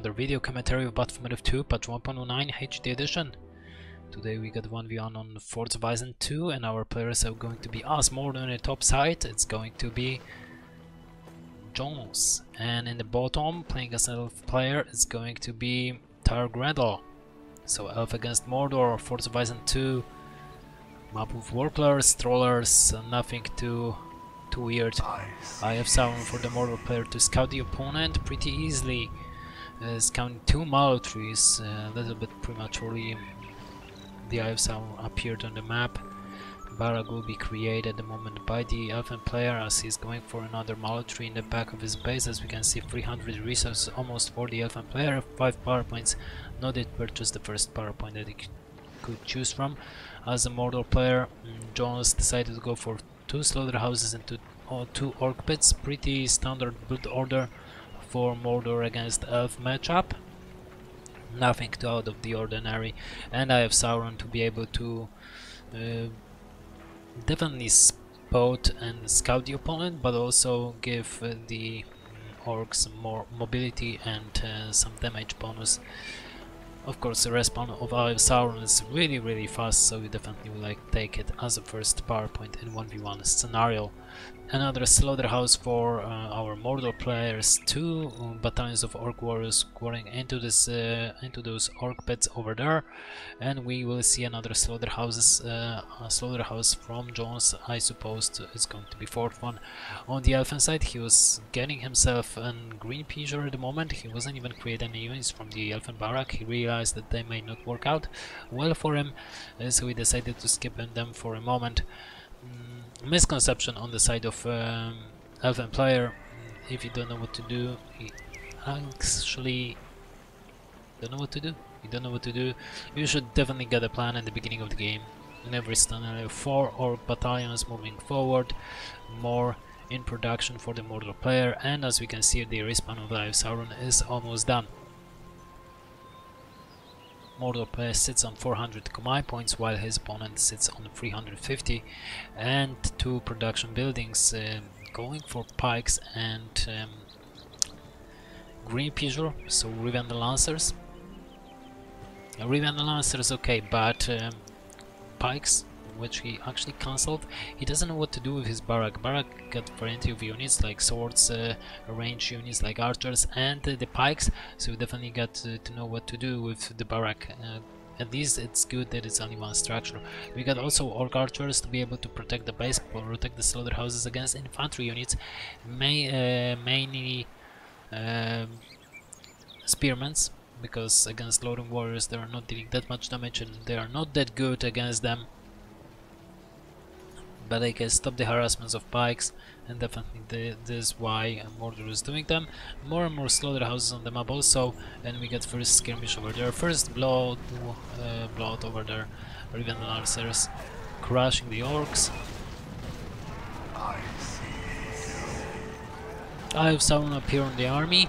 another video commentary of BFME 2 patch 1.09 HD edition. Today we got 1v1 on the Forts of Isen II, and our players are going to be us. Mordor on the top side, it's going to be Jones, and in the bottom, playing as an elf player, it's going to be Grendel. So elf against Mordor, Forts of Isen II, map with warplers, trollers, nothing too weird. I have Sauron for the Mordor player to scout the opponent pretty easily. Scouting 2 mallow trees, a little bit prematurely. The Eye of Sauron appeared on the map. Barrag will be created at the moment by the elfin player, as he's going for another mallow tree in the back of his base. As we can see, 300 resources almost for the elfin player, 5 power points. Not yet purchased the first power point that he could choose from. As a Mordor player, Jonas decided to go for 2 slaughterhouses and 2 orc pits. Pretty standard build order for Mordor against elf matchup. Nothing too out of the ordinary, and I have Sauron to be able to definitely spot and scout the opponent, but also give the orcs more mobility and some damage bonus. Of course, the respawn of Eye of Sauron is really fast, so you definitely would like to take it as a first power point in 1v1 scenario. Another slaughterhouse for our Mordor players. 2 battalions of orc warriors scoring into those orc pits over there, and we will see another slaughterhouse from Jones. I suppose it's going to be 4th one. On the elfin side, he was getting himself a green pigeon at the moment. He wasn't even creating any units from the elfin barrack. He realized that they may not work out well for him, so he decided to skip them for a moment. Misconception on the side of elfin player. If you don't know what to do, you actually don't know what to do. You should definitely get a plan at the beginning of the game. In every scenario, 4 orc battalions moving forward, more in production for the Mordor player, and as we can see, the respawn of Eye of Sauron is almost done. Mordor player sits on 400 command points, while his opponent sits on 350, and 2 production buildings, going for pikes and green pigeon, so Riven the Lancers. Riven the Lancers, okay, but pikes, which he actually cancelled. He doesn't know what to do with his barrack. Barrack got variety of units like swords, range units like archers, and the pikes, so we definitely got to know what to do with the barrack. At least it's good that it's only one structure. We got also orc archers to be able to protect the base, protect the slaughterhouses against infantry units, mainly spearments, because against loading warriors they are not dealing that much damage and they are not that good against them. But they can stop the harassments of pikes, and definitely this is why Mordor is doing them. More and more slaughterhouses on the map also, and we get first skirmish over there. First blood over there. Riven the Lancers crushing the orcs. I have Sauron appear on the army,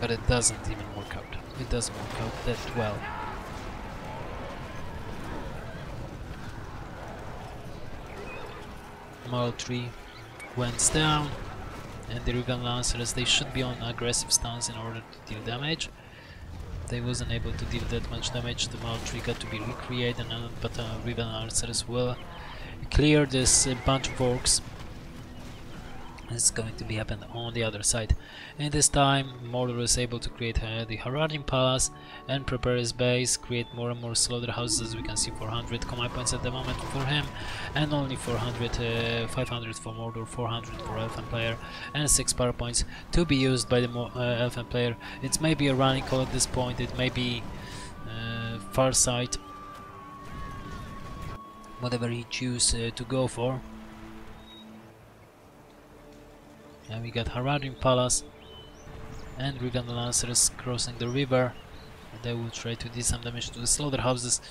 but it doesn't even work out. It doesn't work out that well. Mallow tree went down, and the Riven Lancers, they should be on aggressive stance in order to deal damage. They wasn't able to deal that much damage. The Mallow tree got to be recreated, but Riven Lancers will clear this bunch of orcs. It's going to be happening on the other side. And this time Mordor is able to create the Haradrim Palace and prepare his base, create more and more slaughterhouses. As we can see, 400 command points at the moment for him, and only 500 for Mordor, 400 for elfin player, and 6 power points to be used by the elfin player. It may be a running call at this point, it may be far side, whatever he chooses to go for. And we got Haradrim Palace and Riven Lancers crossing the river. They will try to do some damage to the slaughterhouses.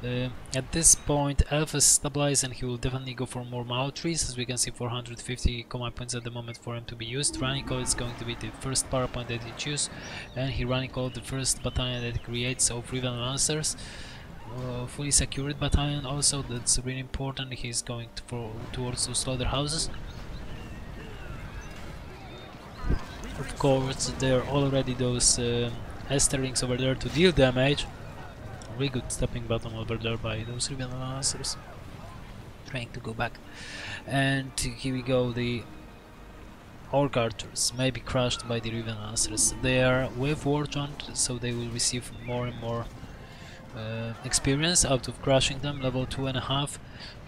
At this point, Elf is stabilized and he will definitely go for more mallow trees. As we can see, 450 command points at the moment for him to be used. Running call is going to be the first power point that he chooses, and he running call the first battalion that he creates of Riven Lancers. Fully secured battalion also, that's really important. He's going towards the slaughterhouses. Of course, there are already those Esterlings over there to deal damage. Really good stepping bottom over there by those Riven Lancers. Trying to go back. And here we go, the Orc Archers may be crushed by the Riven Lancers. They are with Warchant, so they will receive more and more experience out of crushing them. Level 2.5.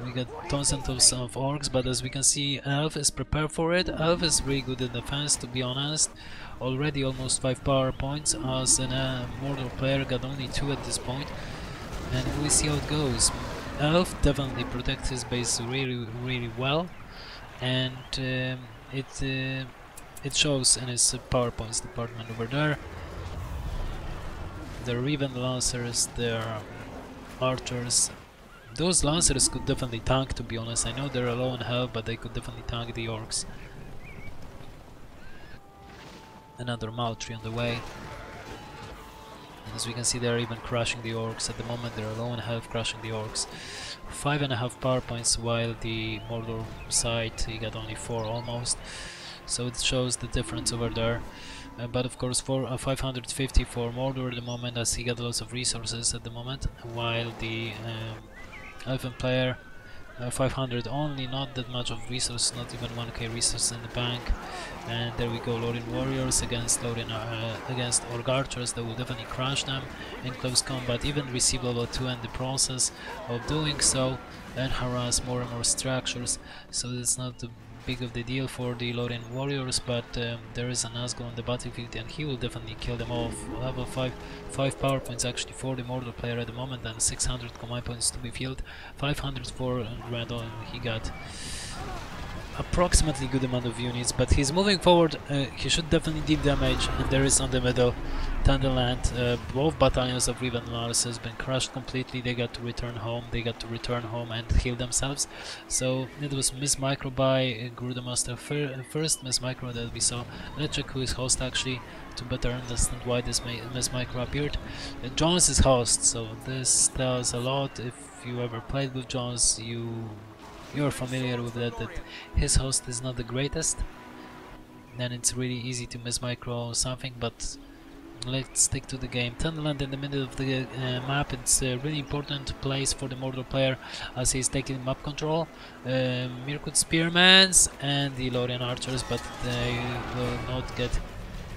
We got tons and tons of orcs, but as we can see, Elf is prepared for it. Elf is really good in defense, to be honest. Already almost 5 power points, as a Mordor player got only 2 at this point. And we see how it goes. Elf definitely protects his base really well, and it shows in his power points department over there. The Riven Lancers, their archers. Those Lancers could definitely tank, to be honest. I know they're low in health, but they could definitely tank the orcs. Another Maltry on the way. And as we can see, they're even crushing the orcs. At the moment, they're low in health, crushing the orcs. 5.5 power points, while the Mordor side, he got only 4 almost. So it shows the difference over there. But of course, for 550 for Mordor at the moment, as he got lots of resources at the moment, while the Elven player 500 only, not that much of resources, not even 1k resources in the bank. And there we go, Lorien Warriors against against Orc Archers. That will definitely crush them in close combat, even receive level 2 in the process of doing so, and harass more and more structures. So it's not big of the deal for the Lorien Warriors, but there is a Nazgul on the battlefield, and he will definitely kill them off. Level 5 power points actually for the Mordor player at the moment, and 600 command points to be filled. 500 for Grendel, and he got approximately good amount of units, but he's moving forward. He should definitely deal damage, and there is on the middle Thunderland. Both battalions of Riven Lars has been crushed completely. They got to return home. And heal themselves. So it was Miss Micro by Grudemaster first Miss Micro that we saw. Let's check who is host actually to better understand why this Miss Micro appeared. Jones is host, so this tells a lot. If you ever played with Jones, you're familiar with that his host is not the greatest. Then it's really easy to miss micro something, but let's stick to the game. Thunderland in the middle of the map. It's a really important place for the Mordor player, as he's taking map control. Mirkut Spearmans and the Lorien Archers, but they will not get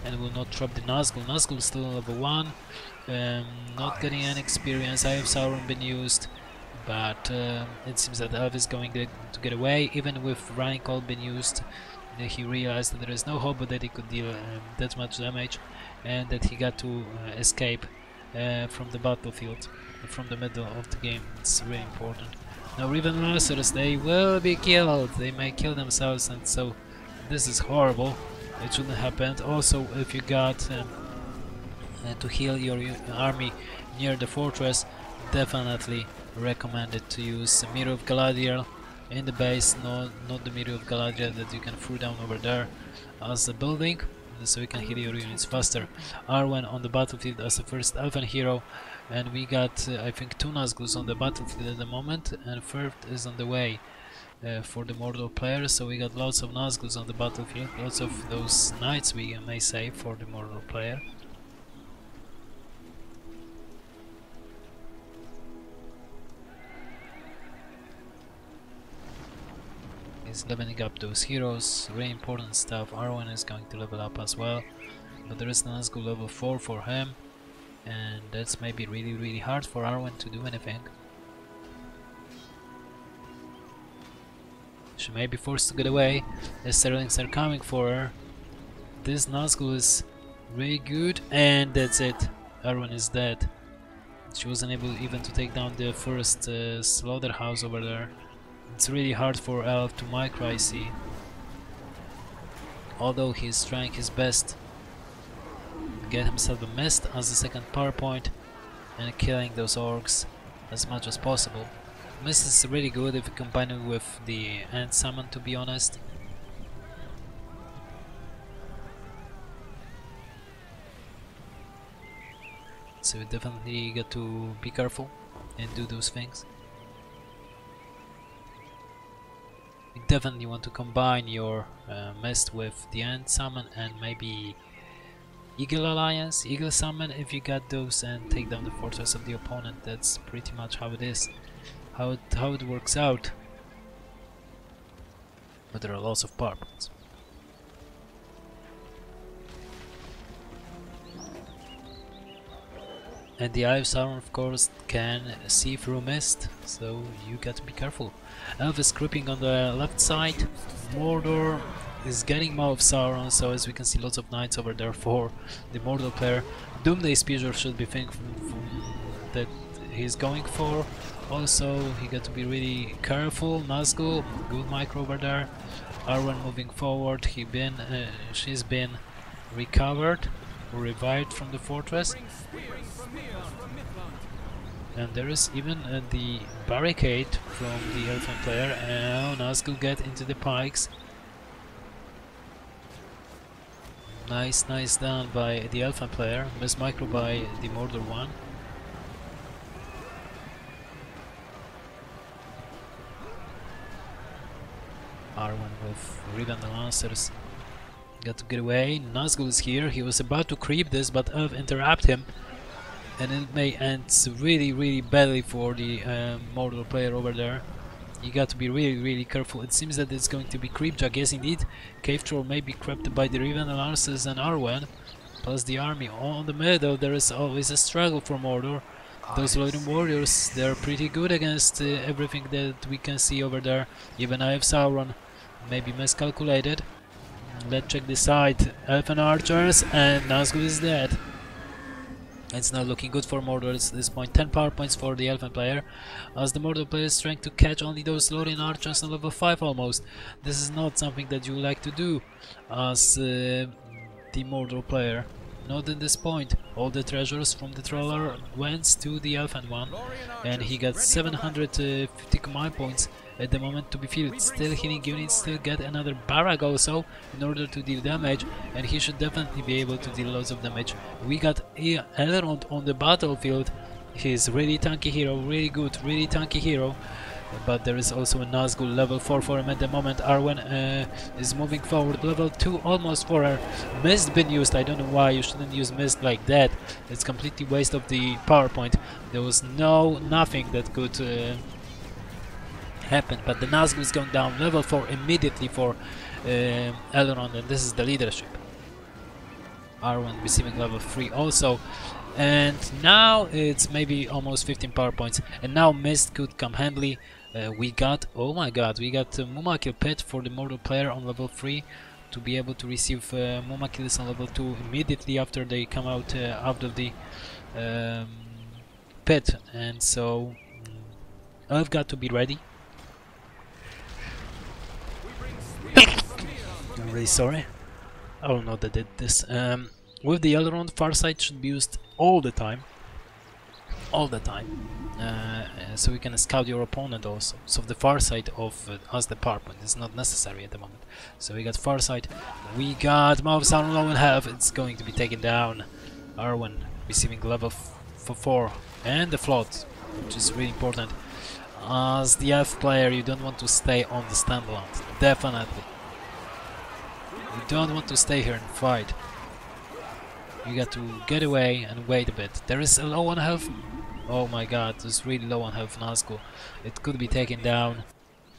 and will not trap the Nazgul. Nazgul is still level 1, not getting any experience. I have Sauron been used, but it seems that Elf is going to get away. Even with Running Call being used, he realized that there is no hope but that he could deal that much damage, and that he got to escape from the battlefield, from the middle of the game. It's really important. Now Riven Lancers, they will be killed. They may kill themselves, and so this is horrible. It shouldn't happen. Also, if you got to heal your army near the fortress, definitely recommended to use Mirror of Galadriel in the base, not the Mirror of Galadriel that you can throw down over there as a building, so you can heal your units faster. Arwen on the battlefield as the first Elven hero, and we got I think 2 Nazguls on the battlefield at the moment, and third is on the way for the Mordor players. So we got lots of Nazguls on the battlefield, lots of those knights, we may say, for the Mordor player. He's leveling up those heroes, really important stuff. Arwen is going to level up as well, but there is Nazgul level 4 for him, and that's maybe really hard for Arwen to do anything. She may be forced to get away. The Sterlings are coming for her. This Nazgul is really good, and that's it. Arwen is dead. She wasn't able even to take down the first slaughterhouse over there. It's really hard for Elf to micro, I see. Although he's trying his best to get himself a mist as a second power point and killing those orcs as much as possible. Mist is really good if you combine it with the Ant Summon, to be honest. So you definitely got to be careful and do those things. We definitely want to combine your Mist with the End Summon and maybe Eagle Alliance, Eagle Summon if you got those, and take down the fortress of the opponent. That's pretty much how it is, how it works out. But there are lots of power points. And the Eye of Sauron, of course, can see through mist, so you got to be careful. Elf is creeping on the left side. Mordor is getting Maw of Sauron, so as we can see, lots of knights over there for the Mordor player. Doomday Spear should be thinking that he's going for. Also, he got to be really careful. Nazgul, good micro over there. Arwen moving forward. She's been recovered, revived from the fortress. And there is even the barricade from the Elfin player. Nazgul get into the pikes. Nice done by the Elfin player. Miss micro by the Mordor one. Arwen with Riven the Lancers. Got to get away. Nazgul is here. He was about to creep this, but Elf interrupt him. And it may end really badly for the Mordor player over there. You got to be really careful. It seems that it's going to be Creepjack. Yes, indeed. Cave Troll may be crept by the Riven, Lancers and Arwen. Plus the army on the middle. There is always a struggle for Mordor. Those Loading Warriors, they're pretty good against everything that we can see over there. Even Eye of Sauron may be miscalculated. Let's check the side. Elfen Archers, and Nazgul is dead. It's not looking good for Mordor at this point. 10 power points for the Elfen player, as the Mordor player is trying to catch only those loading archers on level 5 almost. This is not something that you like to do as the Mordor player. Not at this point. All the treasures from the Troller went to the Elfen one, and he got 750 command points at the moment to be filled. Still healing units, still get another barrack also in order to deal damage, and he should definitely be able to deal lots of damage. We got Elrond on the battlefield. He's really tanky hero, really good, really tanky hero. But there is also a Nazgul level 4 for him at the moment. Arwen is moving forward, level 2 almost for her. Mist been used. I don't know why you shouldn't use Mist like that. It's completely waste of the power point. There was nothing that could happen. But the Nazgul is going down, level 4 immediately for Elrond, and this is the leadership. Arwen receiving level 3 also. And now it's maybe almost 15 power points, and now Mist could come handy. We got, oh my god, we got Mumakil Pit for the Mordor player on level 3 to be able to receive Mumakils on level 2 immediately after they come out of the pit. And so I've got to be ready. I'm really sorry. I don't know that I did this. With the Elrond, Farsight should be used all the time, so we can scout your opponent also. So the Farsight of as the power point is not necessary at the moment. So we got Farsight, we got Maw of Sauron low in health. It's going to be taken down. Arwen receiving level 4, and the float, which is really important. As the Elf player, you don't want to stay on the standalone. Definitely, you don't want to stay here and fight. You got to get away and wait a bit. There is a low on health. Oh my god, it's really low on health Nazgul. It could be taken down.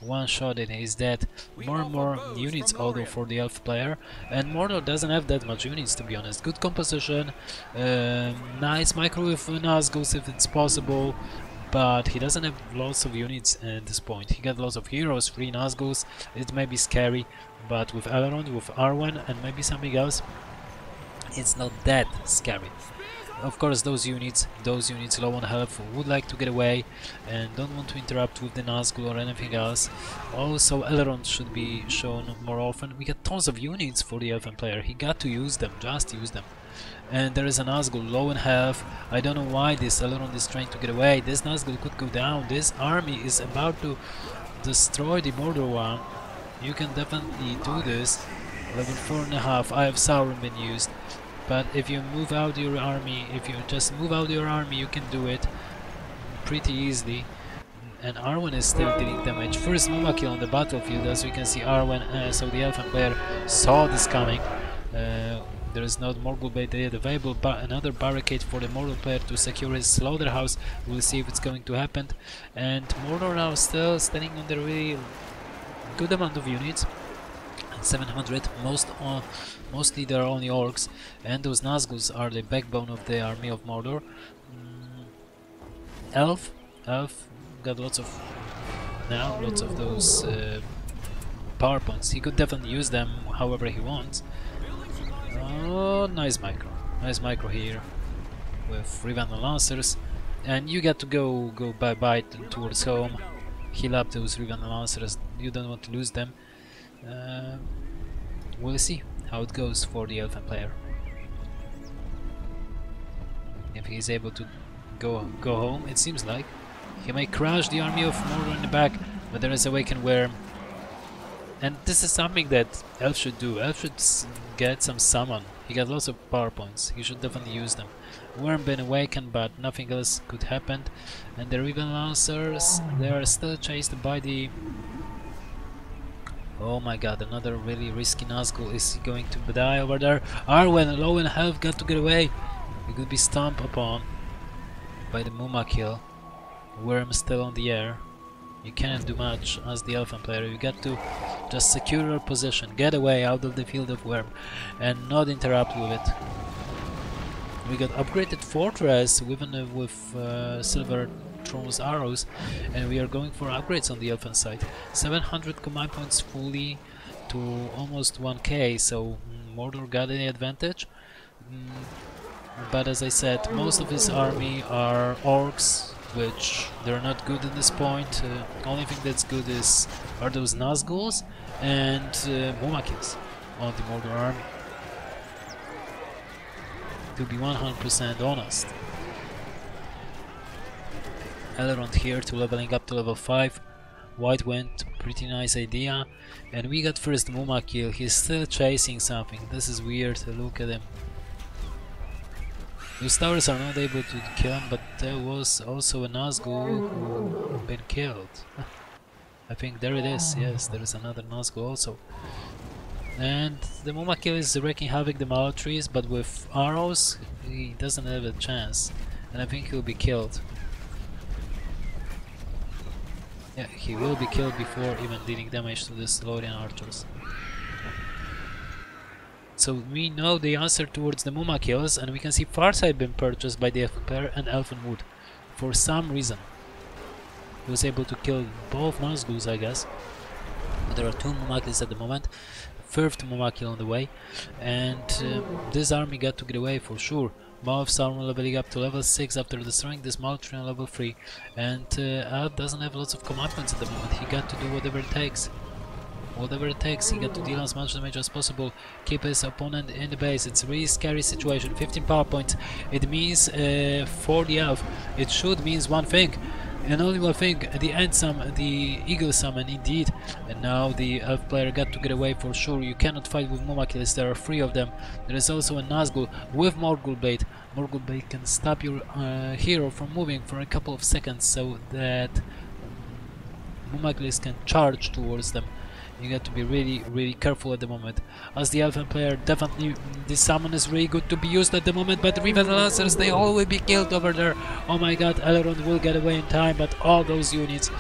One shot and he's dead. More and more units although for the Elf player. And Mordor doesn't have that much units, to be honest. Good composition. Nice micro with Nazgul if it's possible. But he doesn't have lots of units at this point. He got lots of heroes, 3 Nazguls. It may be scary. But with Elrond, with Arwen and maybe something else, it's not that scary. Of course, those units low on health would like to get away and don't want to interrupt with the Nazgul or anything else. Also, Elrond should be shown more often. We got tons of units for the Elfen player. He got to use them, just use them. And there is a Nazgul low in health. I don't know why this Elrond is trying to get away. This Nazgul could go down. This army is about to destroy the Mordor one. You can definitely do this. Level 4.5, Eye of Sauron been used. But if you move out your army, if you just move out your army, you can do it pretty easily. and Arwen is still dealing damage. First Muma kill on the battlefield, as we can see Arwen, so the Elfen player saw this coming. There is not Morgul Bait yet available, but another barricade for the Mordor player to secure his slaughterhouse. We'll see if it's going to happen. And Mordor now still standing on the really good amount of units. 700, mostly there are only orcs, and those Nazguls are the backbone of the army of Mordor. Elf got lots of those power points. He could definitely use them however he wants. Oh, nice micro here with Riven Lancers, and you get to go bye towards home, heal up those Riven Lancers. You don't want to lose them. We'll see how it goes for the Elfen player. If he's able to go home, it seems like he may crush the army of Mordor in the back, but there is Awakened Worm. And this is something that Elf should do. Elf should get some summon. He got lots of power points. He should definitely use them. Worm been awakened, but nothing else could happen. And the Riven Lancers, they are still chased by the... Oh my god, another really risky Nazgul. Is he going to die over there? Arwen, low in health, got to get away. He could be stomped upon by the Muma kill. Worm still on the air. You cannot do much as the Elfen player. You got to just secure your position, get away out of the field of Worm, and not interrupt with it. We got upgraded fortress with Silver Throne's arrows, and we are going for upgrades on the Elfen side. 700 command points fully to almost 1k, so Mordor got any advantage. But as I said, most of his army are orcs, which they're not good at this point. Only thing that's good are those Nazguls and Muma kills on the Mordor army. To be 100% honest. Elrond here to leveling up to level 5. White Wind, pretty nice idea. And we got first Muma kill. He's still chasing something. This is weird. Look at him. Those towers are not able to kill him, but there was also a Nazgul who been killed. I think there it is. Yes, there is another Nazgul also. And the Muma kill is wreaking havoc the mallow trees, but with arrows he doesn't have a chance, and I think he'll be killed. Yeah, he will be killed before even dealing damage to the Lothian archers. So we know the answer towards the Muma kills, and we can see Farsight been purchased by the Elfen player and Elfenwood. For some reason he was able to kill both Nazguls, I guess. But there are 2 Muma kills at the moment. First Muma kill on the way, and this army got to get away for sure. Maw of Sauron leveling up to level 6 after destroying this Maltry on level 3, and Elf doesn't have lots of command points at the moment. He got to do whatever it takes. He got to deal as much damage as possible, keep his opponent in the base. It's a really scary situation. 15 power points. It means for the Elf, it should means one thing, and only one thing. The end the Eagle Summon indeed. And now the Elf player got to get away for sure. You cannot fight with Muma kills, there are 3 of them. There is also a Nazgul with Morgul Bait. Morgul Bait can stop your hero from moving for a couple of seconds, so that Muma kills can charge towards them. You got to be really careful at the moment. As the Elfen player, definitely this summon is really good to be used at the moment, but Riven Lancers, they all will be killed over there. Oh my god, Elrond will get away in time, but all those units,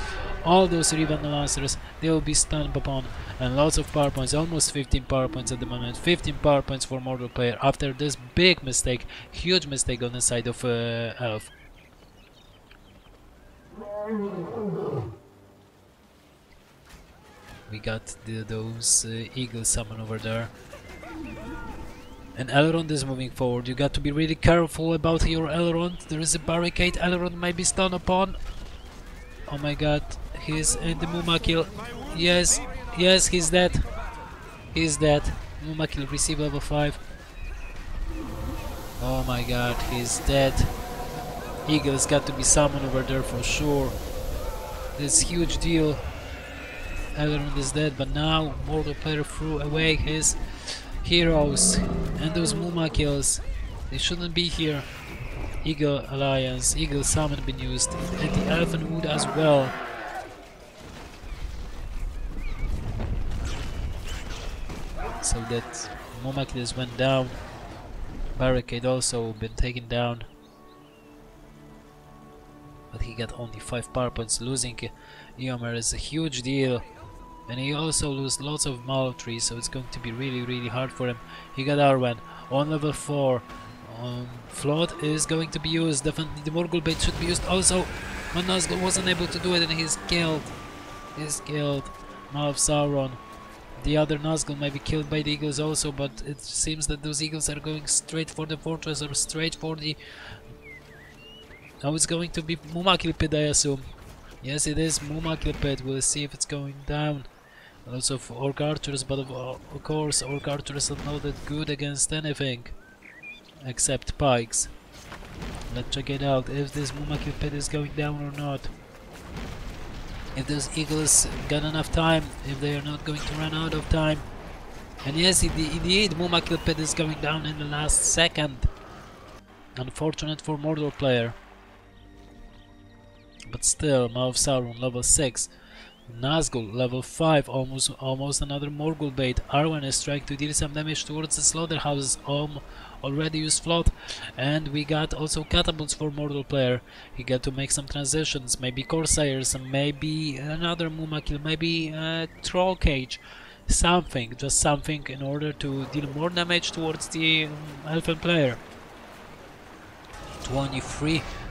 all those Riven Lancers, they will be stunned upon. And lots of power points, almost 15 power points at the moment. 15 power points for Mordor player after this big mistake, huge mistake on the side of Elf. We got those Eagle Summon over there. And Elrond is moving forward. You got to be really careful about your Elrond. There is a barricade. Elrond may be stunned upon. Oh my god. He's in the Muma kill. Yes, yes, he's dead. He's dead. Muma kill, receive level 5. Oh my god, he's dead. Eagle's got to be summoned over there for sure. This huge deal. Elrond is dead, but now Mordor player threw away his heroes, and those Muma kills, they shouldn't be here. Eagle Alliance, Eagle Summon been used, and the Elfenwood as well. so that Mumaklis went down. Barricade also been taken down, but he got only 5 power points. Losing Eomer is a huge deal, and he also loses lots of Maltry, so it's going to be really hard for him. He got Arwen on level 4. Float is going to be used. Definitely the Morgul bait should be used also, but Nazgul wasn't able to do it, and he's killed. He's killed. Maw of Sauron. The other Nazgul may be killed by the eagles also, but it seems that those eagles are going straight for the fortress or straight for the... Now it's going to be Mumakil Pit, I assume. Yes, it is Mumakil Pit. We'll see if it's going down. Lots of Orc Archers, but of course Orc Archers are not that good against anything except pikes. Let's check it out, if this Mumakil Pit is going down or not. If those eagles got enough time, if they are not going to run out of time. And yes, indeed, Mumakil Pit is going down in the last second. Unfortunate for Mordor player. But still, Maw of Sauron level 6. Nazgul level 5, almost another Morgul bait. Arwen is trying to deal some damage towards the slaughterhouses. Already used float, and we got also catapults for Mordor player. He got to make some transitions, maybe Corsairs, maybe another Mumakil, maybe a Troll Cage, something, just something in order to deal more damage towards the Elfen player.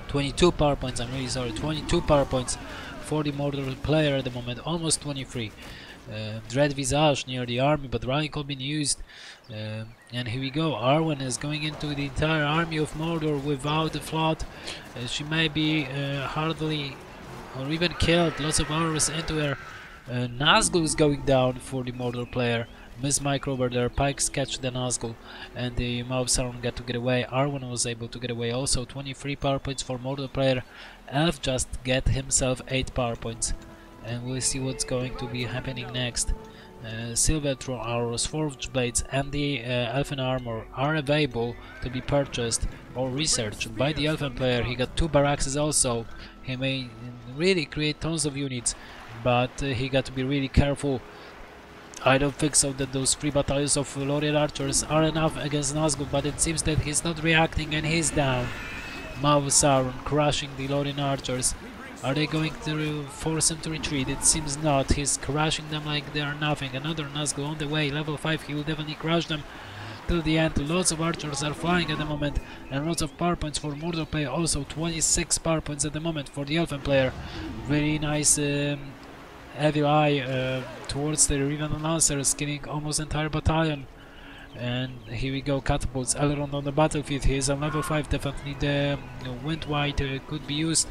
22 power points, I'm really sorry, 22 power points for the Mordor player at the moment, almost 23. Dread Visage near the army, but Radical been used. And here we go, Arwen is going into the entire army of Mordor without the flood. She may be hardly or even killed, lots of arrows into her. Nazgul is going down for the Mordor player. Miss Micro over there, pikes catch the Nazgul, and the Maw of Sauron got to get away. Arwen was able to get away also. 23 power points for Mordor player. Elf just get himself 8 power points, and we'll see what's going to be happening next. Silver Throne arrows, Forged blades, and the Elfen armor are available to be purchased or researched by the Elfen player. He got 2 barracks also. He may really create tons of units, but he got to be really careful. I don't think so that those 3 battalions of Lorien archers are enough against Nazgul, but it seems that he's not reacting and he's down. Maw of Sauron crushing the Lorien archers. Are they going to force him to retreat? It seems not. He's crushing them like they are nothing. Another Nazgul on the way, level 5, he will definitely crush them till the end. Lots of archers are flying at the moment, and lots of power points for Mordor player. Also 26 power points at the moment for the Elfen player. Very nice heavy eye towards the Riven Lancers, killing almost entire battalion. And here we go, catapults. Elrond on the battlefield. He is on level 5. Definitely the Wind White could be used.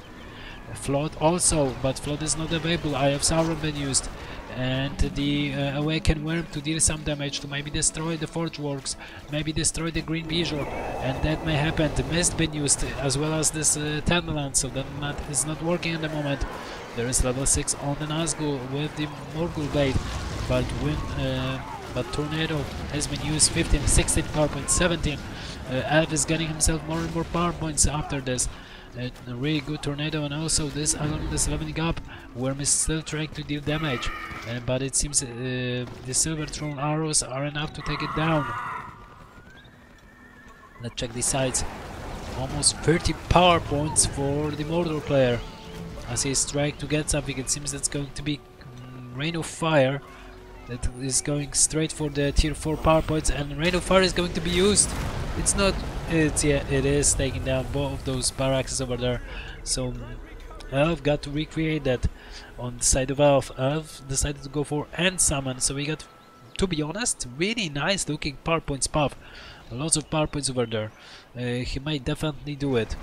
Flood also, but Flood is not available. Eye of Sauron been used, and the Awakened Worm to deal some damage, to maybe destroy the Forge Works, maybe destroy the Green Bijou, and that may happen. The Mist been used, as well as this Tenderland, so that is not working at the moment. There is level 6 on the Nazgul with the Morgul bait, but Tornado has been used. 15, 16 power points, 17. Elf is getting himself more and more power points after this. A really good Tornado, and also this Elrond is leveling up. Worm is still trying to deal damage, but it seems the Silver Throne arrows are enough to take it down. Let's check the sides. Almost 30 power points for the Mordor player. As he's trying to get something, it seems that's going to be Rain of Fire. That is going straight for the tier 4 power points, and Rain of Fire is going to be used. It's not, it is taking down both of those barracks over there. So Elf got to recreate that on the side of Elf. Elf decided to go for End Summon, so we got, to be honest, really nice looking power points buff. Lots of power points over there. He might definitely do it.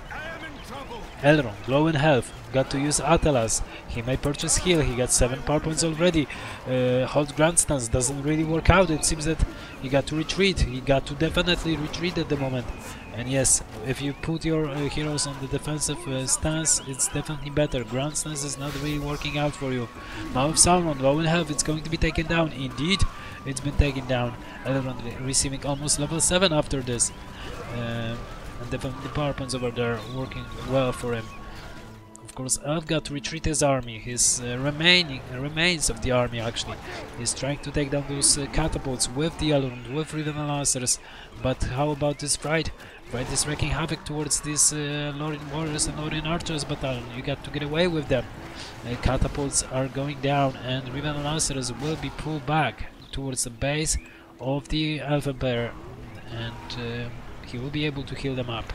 Elrond, low in health, got to use Atalas. He may purchase heal, he got 7 power points already. Hold Grandstance doesn't really work out. It seems that he got to retreat. He got to definitely retreat at the moment. And yes, if you put your heroes on the defensive stance, it's definitely better. Grandstance is not really working out for you. Maw of Sauron, low in health, it's going to be taken down. Indeed, it's been taken down. Elrond receiving almost level 7 after this. And definitely power points over there working well for him. Of course, Elf got to retreat his army, his remains of the army actually. He's trying to take down those catapults with the Elrond, with Riven Lancers, but how about this Pride? Pride is wreaking havoc towards these Lorien Warriors and Lorien Archers battalion. You got to get away with them. Catapults are going down and Riven Lancers will be pulled back towards the base of the Elven player, and he will be able to heal them up.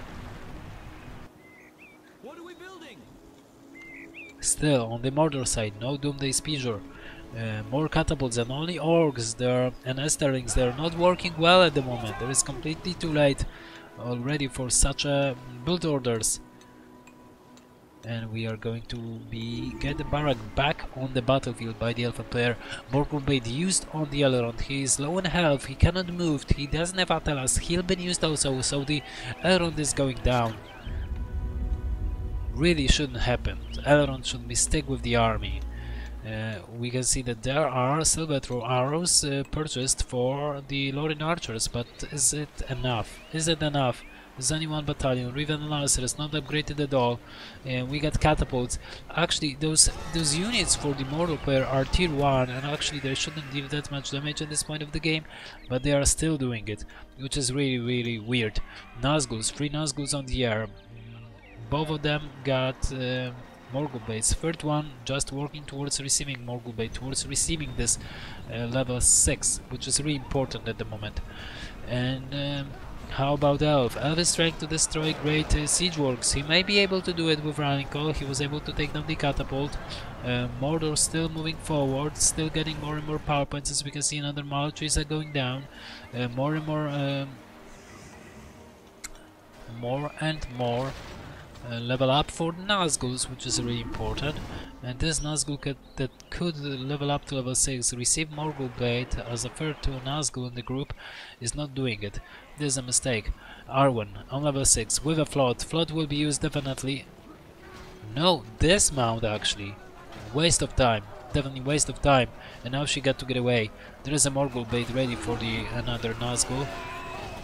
Still, on the Mordor side, no Doomday Speeder. More catapults and only orcs there and Esterlings. They're not working well at the moment. It is completely too late already for such build orders. And we are going to get the barrack back on the battlefield by the Elven player. Morgul Blade used on the Elrond. He is low in health, he cannot move, he doesn't have Atelas. He'll been used also, so the Elrond is going down. Really shouldn't happen. Elrond should be stick with the army. We can see that there are silver throw arrows purchased for the Lorien Archers, but is it enough? Is it enough? There's only one battalion. Riven Lancer is not upgraded at all. We got catapults. Actually, those units for the Mordor player are tier 1, and actually they shouldn't deal that much damage at this point of the game, but they are still doing it, which is really weird. Nazguls, 3 Nazguls on the air. Both of them got Morgul Blades. Third one just working towards receiving Morgul Blade, towards receiving this level 6, which is really important at the moment. And how about Elf? Elf is trying to destroy great siege works. He may be able to do it with Rallying Call. He was able to take down the catapult. Mordor still moving forward, still getting more and more power points. As we can see, another Malachis are going down. More and more level up for Nazguls, which is really important. And this Nazgul that could level up to level 6, receive Morgul Blade as a third to Nazgul in the group, is not doing it. This is a mistake. Arwen on level 6 with a float. Float will be used definitely. No, dismount actually. Waste of time. Definitely waste of time. And now she got to get away. There is a Morgul Blade ready for the another Nazgul.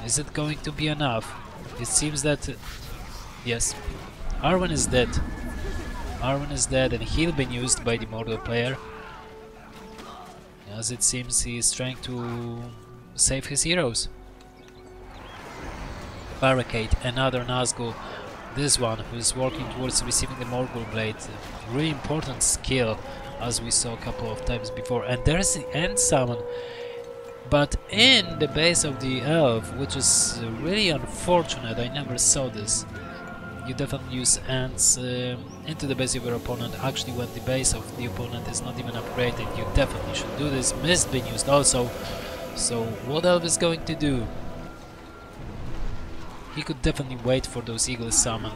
Is it going to be enough? It seems that yes. Arwen is dead. Arwen is dead, and he'll be used by the Mordor player. As it seems, he is trying to save his heroes. Barricade, another Nazgul. This one who is working towards receiving the Morgul Blade. Really important skill, as we saw a couple of times before. And there's the end summon, but in the base of the Elf, which is really unfortunate. I never saw this. You definitely use ants into the base of your opponent. Actually, when the base of the opponent is not even upgraded, you definitely should do this. Mist being used also. So what Elf is going to do? He could definitely wait for those Eagles summon.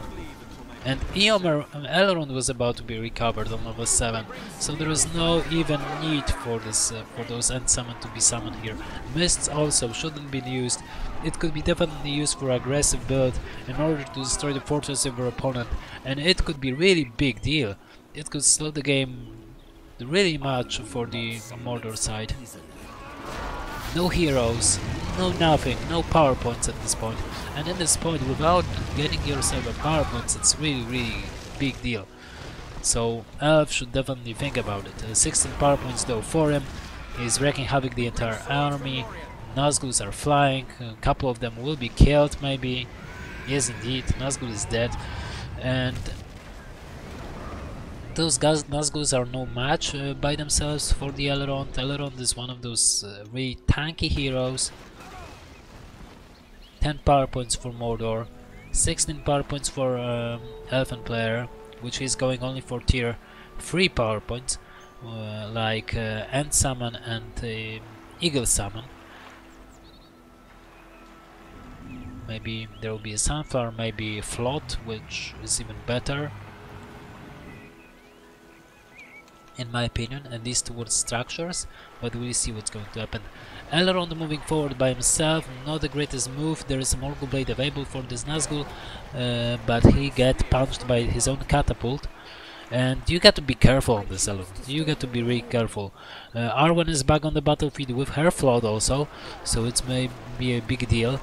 And Elrond was about to be recovered on level 7, so there is no even need for this for those end summon to be summoned here. Mists also shouldn't be used. It could be definitely used for aggressive build in order to destroy the fortress of your opponent, and it could be really big deal. It could slow the game really much for the Mordor side. No heroes, no nothing, no power points at this point. And at this point, without getting yourself a power points, it's really big deal. So Elf should definitely think about it. 16 power points though for him. He's wreaking havoc the entire army. Nazguls are flying. A couple of them will be killed maybe. Yes indeed, Nazgul is dead. And those Nazguls are no match by themselves for the Elrond. Elrond is one of those really tanky heroes. 10 power points for Mordor, 16 power points for Elfen player, which is going only for tier 3 power points, like End Summon and Eagle Summon. Maybe there will be a Sunflower, maybe a Float, which is even better, in my opinion, and these towards structures, but we'll see what's going to happen. Elrond moving forward by himself, not the greatest move. There is a Morgul Blade available for this Nazgul, but he gets punched by his own catapult. And you got to be careful on this Elrond. You got to be really careful. Arwen is back on the battlefield with her float also, so it may be a big deal.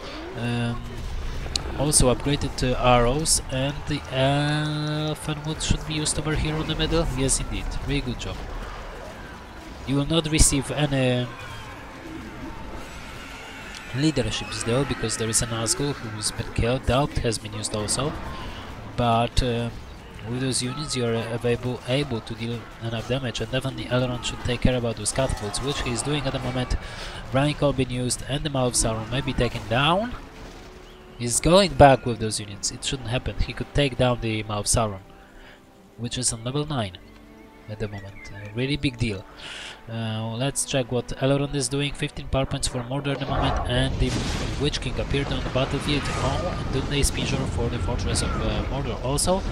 also upgraded to arrows, and the elfin wood should be used over here on the middle. Yes, indeed. Really good job. You will not receive any leaderships though, because there is an Nazgul who's been killed. Doubt has been used also, but with those units you are able to deal enough damage, and definitely Elrond should take care about those catapults, which he is doing at the moment. Brine Call being used, and the Maw of Sauron may be taken down. He's going back with those units. It shouldn't happen. He could take down the Maw of Sauron, which is on level 9 at the moment. A really big deal. Let's check what Elrond is doing. 15 power points for Mordor at the moment, and the Witch King appeared on the battlefield. Oh, and Dunday Spear for the fortress of Mordor also.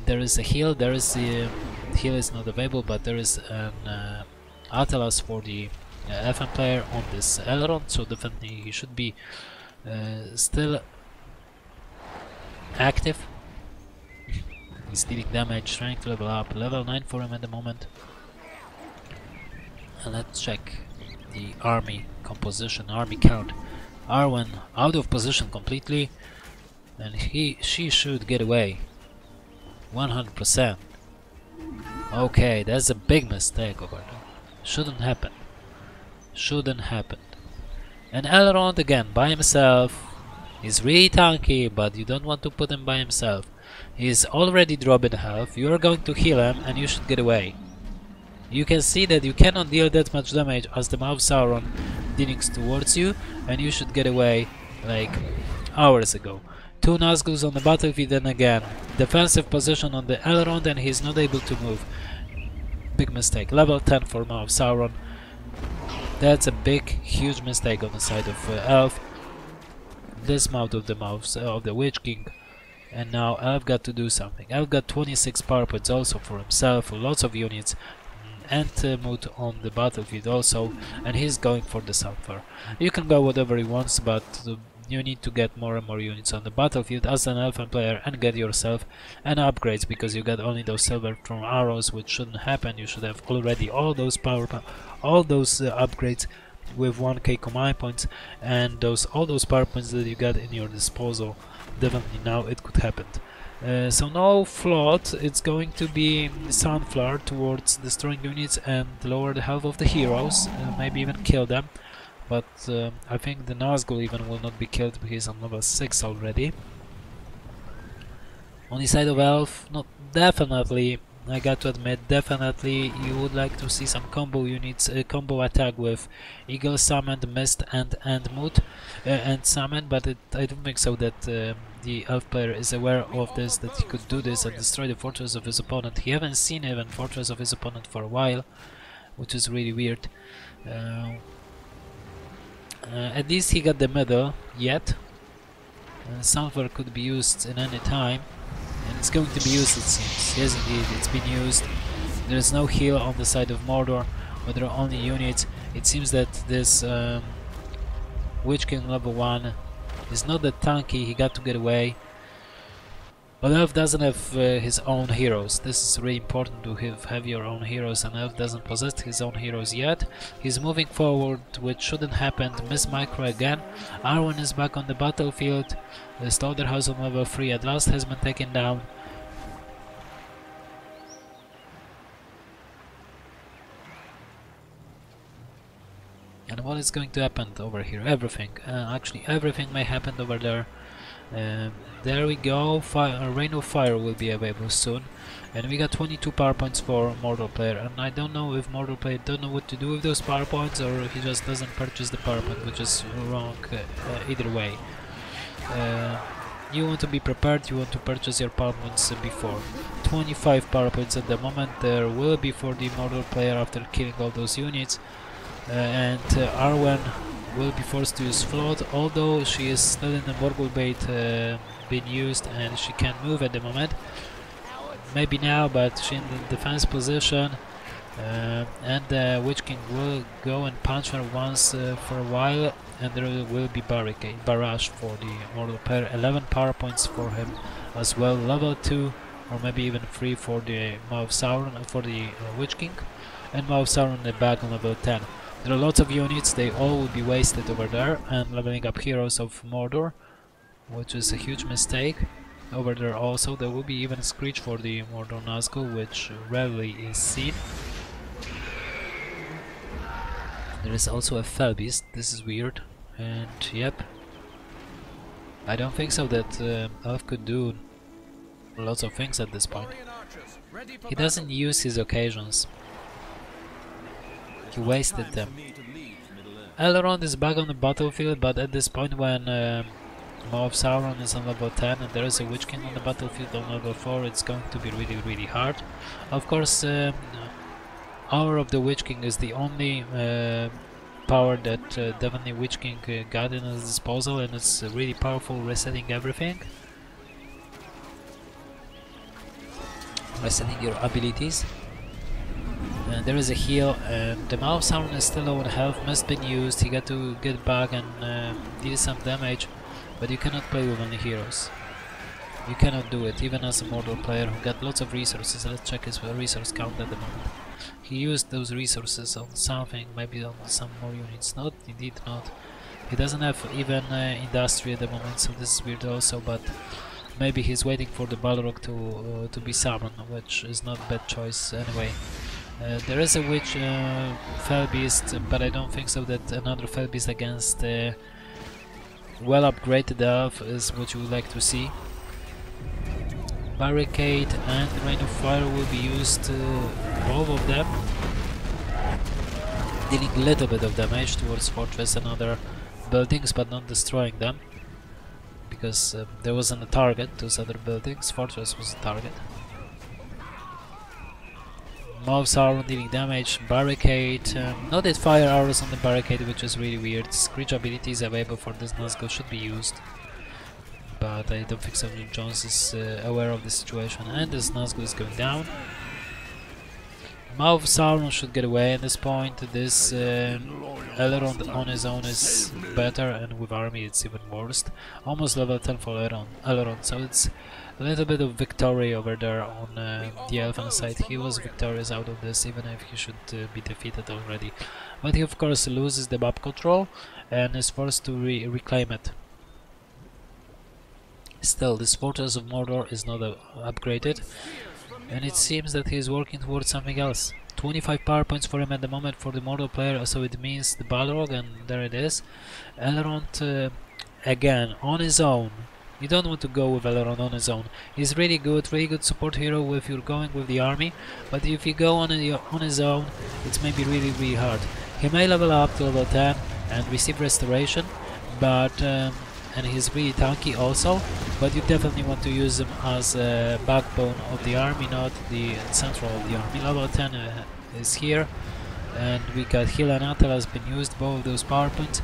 There is a heal. There is the heal is not available, but there is an Atlas for the FM player on this Elrond, so definitely he should be still active. He's dealing damage, strength level up, level 9 for him at the moment. And let's check the army composition, army count. Arwen out of position completely, and she should get away 100%. Okay, that's a big mistake over there. Shouldn't happen. Shouldn't happen. And Elrond again by himself. He's really tanky, but you don't want to put him by himself. He's already dropping health. You are going to heal him, and you should get away. You can see that you cannot deal that much damage as the Maw of Sauron dealing towards you, and you should get away like hours ago. 2 Nazguls on the battlefield, and again defensive position on the Elrond, and he's not able to move. Big mistake. Level 10 for Maw of Sauron. That's a big, huge mistake on the side of Elf. Dismount of the mouths of the Witch King, and now Elf got to do something. Elf got 26 power points also for himself, lots of units, and Mood on the battlefield also, and he's going for the Sulfur. You can go whatever he wants, but you need to get more and more units on the battlefield as an Elfin player and get yourself an upgrades, because you got only those silver from arrows, which shouldn't happen. You should have already all those upgrades with 1k command points, and all those power points that you got in your disposal. Definitely now it could happen. So no flood, it's going to be Sunflower towards destroying units and lower the health of the heroes, maybe even kill them. But I think the Nazgul even will not be killed because he's on level 6 already. On the side of Elf, not definitely, I got to admit, definitely you would like to see some combo units, combo attack with Eagle Summoned, Mist and Mood and Summon, but I don't think so that the Elf player is aware of this, that he could do this and destroy the fortress of his opponent. He haven't seen even fortress of his opponent for a while, which is really weird. At least he got the medal yet. Sulfur could be used in any time, and it's going to be used, it seems. Yes, indeed, it's been used. There is no heal on the side of Mordor, but there are only units. It seems that this Witch King level 1 is not that tanky. He got to get away. But Elf doesn't have his own heroes. This is really important to have your own heroes, and Elf doesn't possess his own heroes yet. He's moving forward, which shouldn't happen. Miss Micro again. Arwen is back on the battlefield. The Slaughterhouse on level 3 at last has been taken down. And what is going to happen over here? Everything. Actually, everything may happen over there. There we go. Rain of Fire will be available soon, and we got 22 power points for Mordor player. And I don't know if Mordor player don't know what to do with those power points, or he just doesn't purchase the power point, which is wrong. Either way, you want to be prepared. You want to purchase your power points before. 25 power points at the moment. There will be for the Mordor player after killing all those units, and Arwen will be forced to use Flood, although she is still in the Morgul bait being used, and she can't move at the moment. Maybe now, but she's in the defense position, and the Witch King will go and punch her once for a while, and there will be barrage for the Mordor player. 11 power points for him as well, level 2 or maybe even 3 for the Maw of Sauron, for the Witch King, and Maw of Sauron back on level 10. There are lots of units, they all will be wasted over there, and leveling up heroes of Mordor which is a huge mistake. Over there also there will be even a screech for the Mordor Nazgul, which rarely is seen. There is also a Fell Beast, this is weird, and yep. I don't think so that Elf could do lots of things at this point. He doesn't use his occasions. He wasted them. Elrond is back on the battlefield, but at this point when Maw of Sauron is on level 10 and there is a Witch King on the battlefield on level 4, it's going to be really hard. Of course, Hour of the Witch King is the only power that definitely Witch King got in his disposal, and it's really powerful, resetting everything. Resetting your abilities. And there is a heal, and the Maw of Sauron is still low on health, must be used. He got to get back and deal some damage, but you cannot play with only heroes. You cannot do it, even as a Mordor player who got lots of resources. Let's check his resource count at the moment. He used those resources on something, maybe on some more units. Not, indeed not. He doesn't have even industry at the moment, so this is weird also, but maybe he's waiting for the Balrog to be summoned, which is not a bad choice anyway. There is a Witch Fell Beast, but I don't think so that another Fell Beast against well upgraded Elf is what you would like to see. Barricade and Rain of Fire will be used, both of them, dealing a little bit of damage towards Fortress and other buildings, but not destroying them, because there wasn't a target. Those other buildings, Fortress was a target. Maw of Sauron dealing damage, Barricade, not that fire arrows on the Barricade, which is really weird. Screech abilities available for this Nazgul should be used, but I don't think so. Jones is aware of the situation, and this Nazgul is going down. Maw of Sauron should get away at this point. This Elrond on his own is better, and with army it's even worse. Almost level 10 for Elrond, so it's a little bit of victory over there on the Elven side. He was victorious out of this, even if he should be defeated already. But he of course loses the map control and is forced to reclaim it. Still, this Fortress of Mordor is not upgraded, and it seems that he is working towards something else. 25 power points for him at the moment for the Mordor player, so it means the Balrog, and there it is. Elrond again on his own. You don't want to go with Elrond on his own. He's really good support hero if you're going with the army, but if you go on his own, it's maybe really hard. He may level up to level 10 and receive restoration, but and he's really tanky also, but you definitely want to use him as a backbone of the army, not the central of the army. Level 10 is here, and we got Heal and Attal has been used, both of those power points,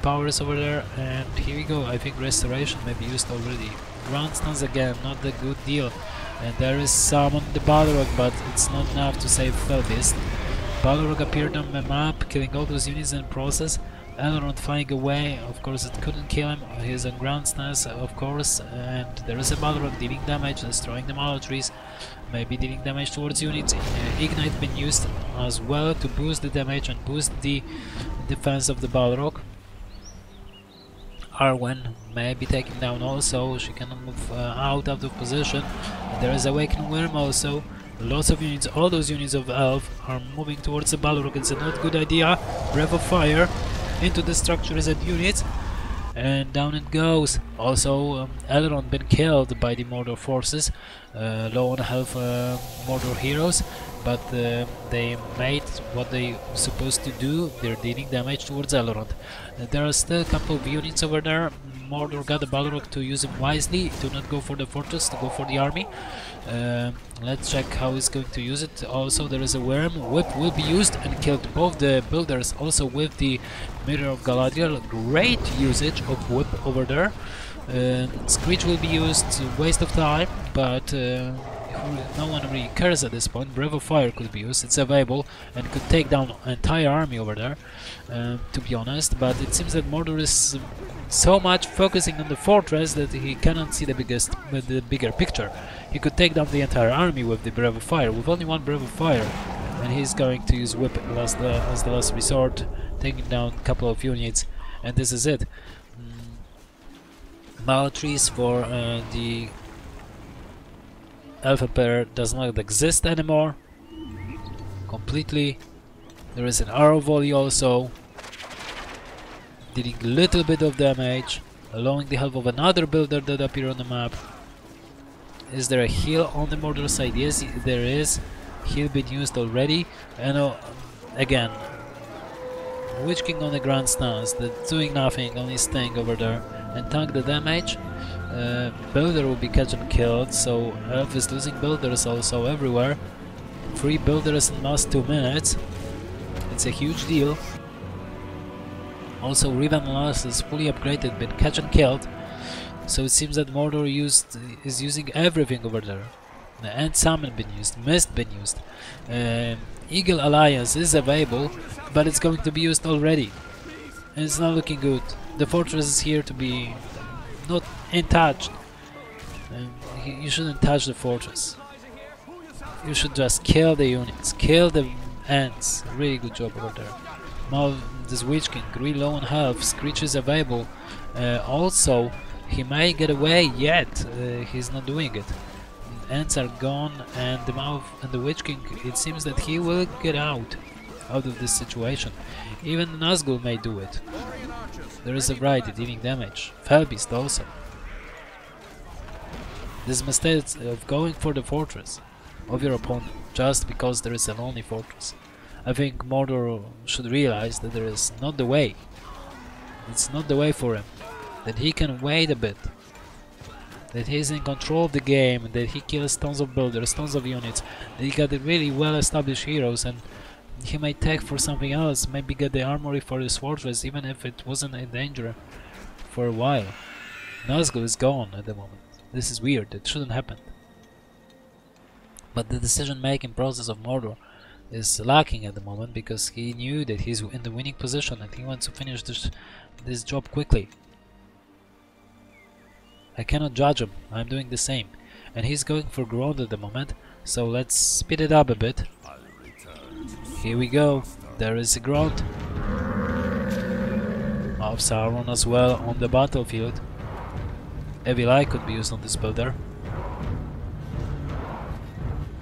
powers over there, and here we go. I think restoration may be used already. Ground stance again, not a good deal, and there is some on the Balrog, but it's not enough to save Fell Beast. Balrog appeared on the map, killing all those units in the process. Elrond flying away, of course it couldn't kill him, he's on ground stance of course, and there is a Balrog dealing damage, destroying the mallow trees, maybe dealing damage towards units. Ignite been used as well to boost the damage and boost the defense of the Balrog. Arwen may be taken down also, she cannot move out of position. There is Awakened Worm also. Lots of units, all those units of Elf are moving towards the Balrog. It's a not good idea. Breath of Fire into the structures and units, and down it goes. Also Elrond been killed by the Mordor forces, low on health Mordor heroes, but they made what they supposed to do. They're dealing damage towards Elrond. There are still a couple of units over there. Mordor got the Balrog to use him wisely, to not go for the fortress, to go for the army. Let's check how he's going to use it. Also there is a Worm. Whip will be used and killed both the builders, also with the Mirror of Galadriel. Great usage of Whip over there. Screech will be used, waste of time, but no one really cares at this point. Breath of Fire could be used, it's available and could take down an entire army over there, to be honest, but it seems that Mordor is so much focusing on the fortress that he cannot see the bigger picture. He could take down the entire army with the Breath of Fire, with only one Breath of Fire, and he's going to use Whip as the last resort, taking down a couple of units, and this is it. Mao trees for the Elf Emperor does not exist anymore. Completely. There is an arrow volley also, dealing a little bit of damage, allowing the help of another builder that appear on the map. Is there a heal on the Mordor side? Yes, there is. Heal been used already. And again, Witch King on the ground stance, that's doing nothing, only staying over there and tank the damage. Builder will be catch and killed, so Elf is losing builders also everywhere. 3 builders in last 2 minutes. It's a huge deal. Also, Riven Last is fully upgraded, been catch and killed. So it seems that Mordor is using everything over there. And Summon been used, Mist been used. Eagle Alliance is available, but it's going to be used already. And it's not looking good. The fortress is here to be not untouched. You shouldn't touch the fortress. You should just kill the units, kill the ants. Really good job over there. Now this Witch King, really low on health, Screech is available. Also, he may get away, yet he's not doing it. Ants are gone, and the mouth and the Witch King, it seems that he will get out of this situation. Even the Nazgul may do it. There is a variety dealing damage. Felbeast also. This mistake of going for the fortress of your opponent just because there is a lonely fortress. I think Mordor should realize that there is not the way. It's not the way for him. That he can wait a bit. That he's in control of the game, that he kills tons of builders, tons of units, that he got really well established heroes, and he may take for something else, maybe get the armory for his fortress even if it wasn't in danger for a while. Nazgul is gone at the moment. This is weird, it shouldn't happen. But the decision making process of Mordor is lacking at the moment because he knew that he's in the winning position and he wants to finish this job quickly. I cannot judge him, I'm doing the same. And he's going for Grond at the moment, so let's speed it up a bit. Here we go, there is a Grond. Of Sauron as well on the battlefield. Evil Eye could be used on this builder.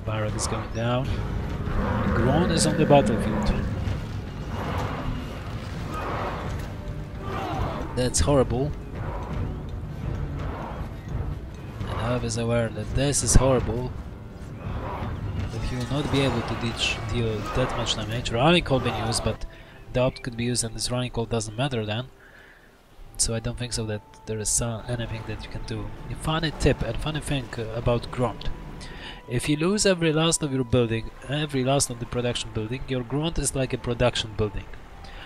Barrack is going down. Grond is on the battlefield. That's horrible. And Elf is aware that this is horrible. That he will not be able to deal that much damage. Running Call being used, but Doubt could be used and this Running Call doesn't matter then. So I don't think so that there is anything that you can do. A funny tip and funny thing about Grond. If you lose every last of your building, every last of the production building, your Grond is like a production building.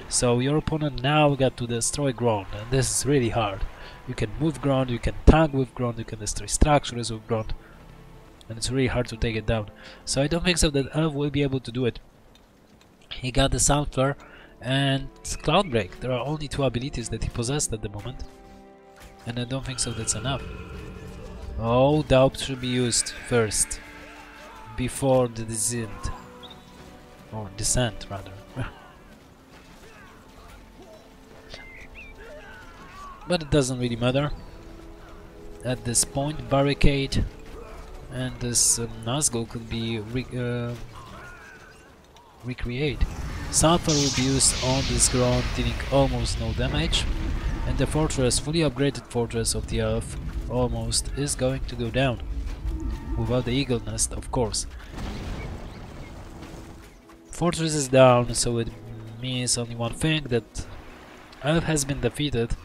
So your opponent now got to destroy Grond, and this is really hard. You can move Grond, you can tank with Grond, you can destroy structures with Grond, and it's really hard to take it down. So I don't think so that Elf will be able to do it. He got the Soundflare and Cloudbreak. There are only 2 abilities that he possessed at the moment, and I don't think so that's enough. Oh, Doubt should be used first, before the descent, or descent rather. But it doesn't really matter. At this point, Barricade and this Nazgul could be recreate. Sulfur will be used on this ground, dealing almost no damage, and the fortress, fully upgraded fortress of the Elf, almost is going to go down. Without the Eagle Nest, of course. Fortress is down, so it means only one thing, that Elf has been defeated.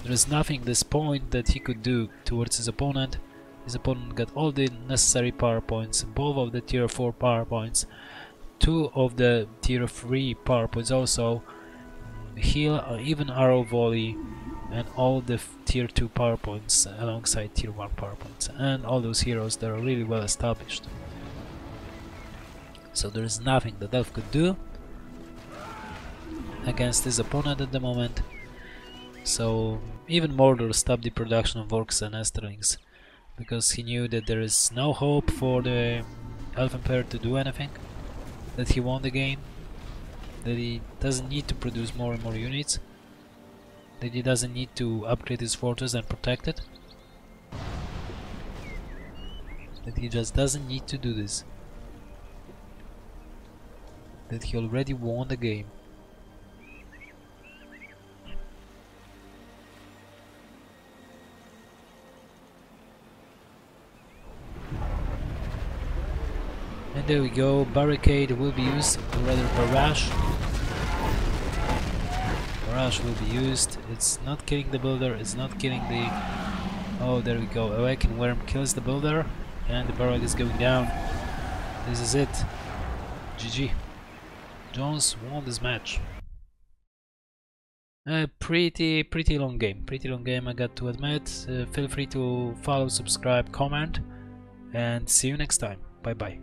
There is nothing at this point that he could do towards his opponent. His opponent got all the necessary power points, both of the tier 4 power points, 2 of the tier 3 power points also, heal, even arrow volley, and all the tier 2 power points alongside tier 1 power points, and all those heroes that are really well established. So there is nothing that Elf could do against his opponent at the moment. So even Mordor stopped the production of orcs and Esterlings because he knew that there is no hope for the Elf Emperor to do anything, that he won the game, that he doesn't need to produce more and more units, that he doesn't need to upgrade his fortress and protect it. that he just doesn't need to do this. That he already won the game. And there we go, barricade will be used, or rather barrage. Barrage will be used. It's not killing the builder, it's not killing the... Oh, there we go, Awakened Worm kills the builder, and the barrage is going down. This is it. GG. Jones won this match. Pretty long game, I got to admit. Feel free to follow, subscribe, comment, and see you next time. Bye bye.